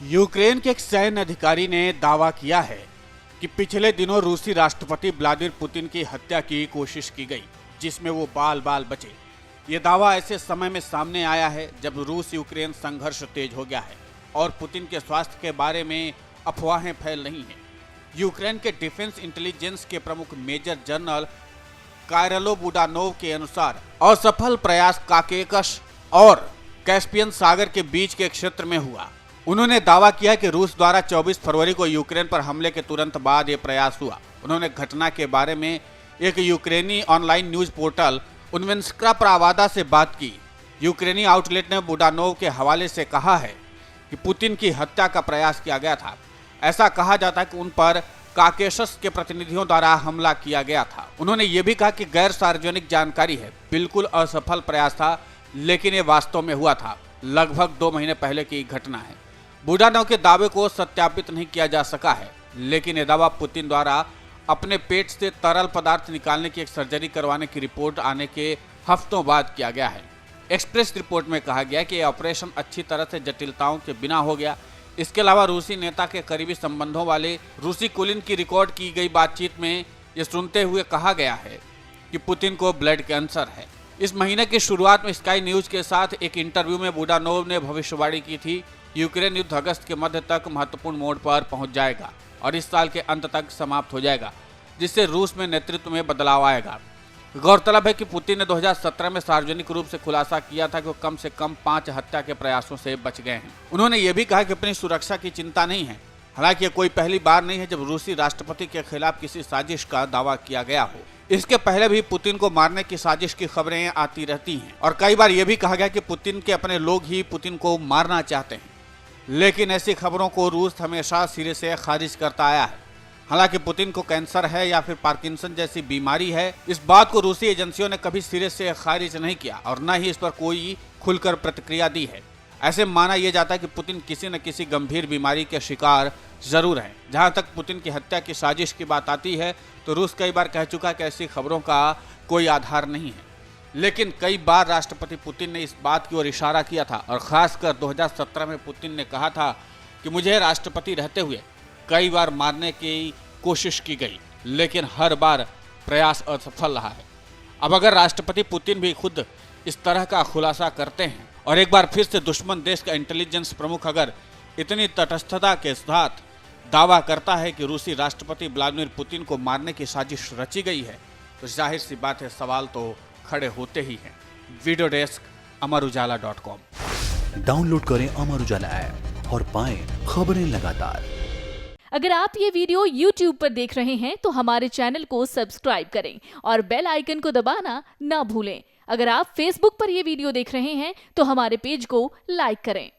Ukraine के एक सैन्य अधिकारी ने दावा किया है कि पिछले दिनों रूसी राष्ट्रपति व्लादिमीर पुतिन की हत्या की कोशिश की गई, जिसमें वो बाल बाल बचे। ये दावा ऐसे समय में सामने आया है जब रूस यूक्रेन संघर्ष तेज हो गया है और पुतिन के स्वास्थ्य के बारे में अफवाहें फैल रही हैं। यूक्रेन के डिफेंस इंटेलिजेंस के प्रमुख मेजर जनरल कायरलो बुडानोव के अनुसार असफल प्रयास काकेकस और कैस्पियन सागर के बीच के क्षेत्र में हुआ। उन्होंने दावा किया कि रूस द्वारा 24 फरवरी को यूक्रेन पर हमले के तुरंत बाद ये प्रयास हुआ। उन्होंने घटना के बारे में एक यूक्रेनी ऑनलाइन न्यूज पोर्टल उन्वेंस्क्रा प्रावादा से बात की। यूक्रेनी आउटलेट ने बुडानोव के हवाले से कहा है कि पुतिन की हत्या का प्रयास किया गया था। ऐसा कहा जाता है कि उन पर काकेशस के प्रतिनिधियों द्वारा हमला किया गया था। उन्होंने ये भी कहा कि गैर सार्वजनिक जानकारी है, बिल्कुल असफल प्रयास था, लेकिन ये वास्तव में हुआ था। लगभग 2 महीने पहले की घटना है। बुडानोव के दावे को सत्यापित नहीं किया जा सका है, लेकिन यह दावा पुतिन द्वारा अपने पेट से तरल पदार्थ निकालने की एक सर्जरी करवाने की रिपोर्ट आने के हफ्तों बाद किया गया है। एक्सप्रेस रिपोर्ट में कहा गया कि यह ऑपरेशन अच्छी तरह से जटिलताओं के बिना हो गया। इसके अलावा रूसी नेता के करीबी संबंधों वाले रूसी कुलीन की रिकॉर्ड की गई बातचीत में यह सुनते हुए कहा गया है कि पुतिन को ब्लड कैंसर है। इस महीने की शुरुआत में स्काई न्यूज के साथ एक इंटरव्यू में बुडानोव ने भविष्यवाणी की थी, यूक्रेन युद्ध अगस्त के मध्य तक महत्वपूर्ण मोड़ पर पहुंच जाएगा और इस साल के अंत तक समाप्त हो जाएगा, जिससे रूस में नेतृत्व में बदलाव आएगा। गौरतलब है कि पुतिन ने 2017 में सार्वजनिक रूप से खुलासा किया था कि वो कम से कम 5 हत्या के प्रयासों से बच गए हैं। उन्होंने ये भी कहा कि अपनी सुरक्षा की चिंता नहीं है। हालांकि ये कोई पहली बार नहीं है जब रूसी राष्ट्रपति के खिलाफ किसी साजिश का दावा किया गया हो। इसके पहले भी पुतिन को मारने की साजिश की खबरें आती रहती हैं और कई बार यह भी कहा गया कि पुतिन के अपने लोग ही पुतिन को मारना चाहते हैं, लेकिन ऐसी खबरों को रूस हमेशा सिरे से खारिज करता आया है। हालांकि पुतिन को कैंसर है या फिर पार्किंसन जैसी बीमारी है, इस बात को रूसी एजेंसियों ने कभी सिरे से खारिज नहीं किया और न ही इस पर कोई खुलकर प्रतिक्रिया दी है। ऐसे माना यह जाता है कि पुतिन किसी न किसी गंभीर बीमारी के शिकार जरूर हैं। जहां तक पुतिन की हत्या की साजिश की बात आती है तो रूस कई बार कह चुका कि ऐसी खबरों का कोई आधार नहीं है, लेकिन कई बार राष्ट्रपति पुतिन ने इस बात की ओर इशारा किया था और खासकर 2017 में पुतिन ने कहा था कि मुझे राष्ट्रपति रहते हुए कई बार मारने की कोशिश की गई, लेकिन हर बार प्रयास असफल रहा है। अब अगर राष्ट्रपति पुतिन भी खुद इस तरह का खुलासा करते हैं और एक बार फिर से दुश्मन देश का इंटेलिजेंस प्रमुख अगर इतनी तटस्थता के साथ दावा करता है कि रूसी राष्ट्रपति व्लादिमीर पुतिन को मारने की साजिश रची गई है, तो जाहिर सी बात है सवाल तो खड़े होते ही हैं। Video desk amarujala.com। डाउनलोड करें अमर उजाला ऐप और पाएं खबरें लगातार। अगर आप ये वीडियो YouTube पर देख रहे हैं तो हमारे चैनल को सब्सक्राइब करें और बेल आइकन को दबाना ना भूलें। अगर आप Facebook पर ये वीडियो देख रहे हैं तो हमारे पेज को लाइक करें।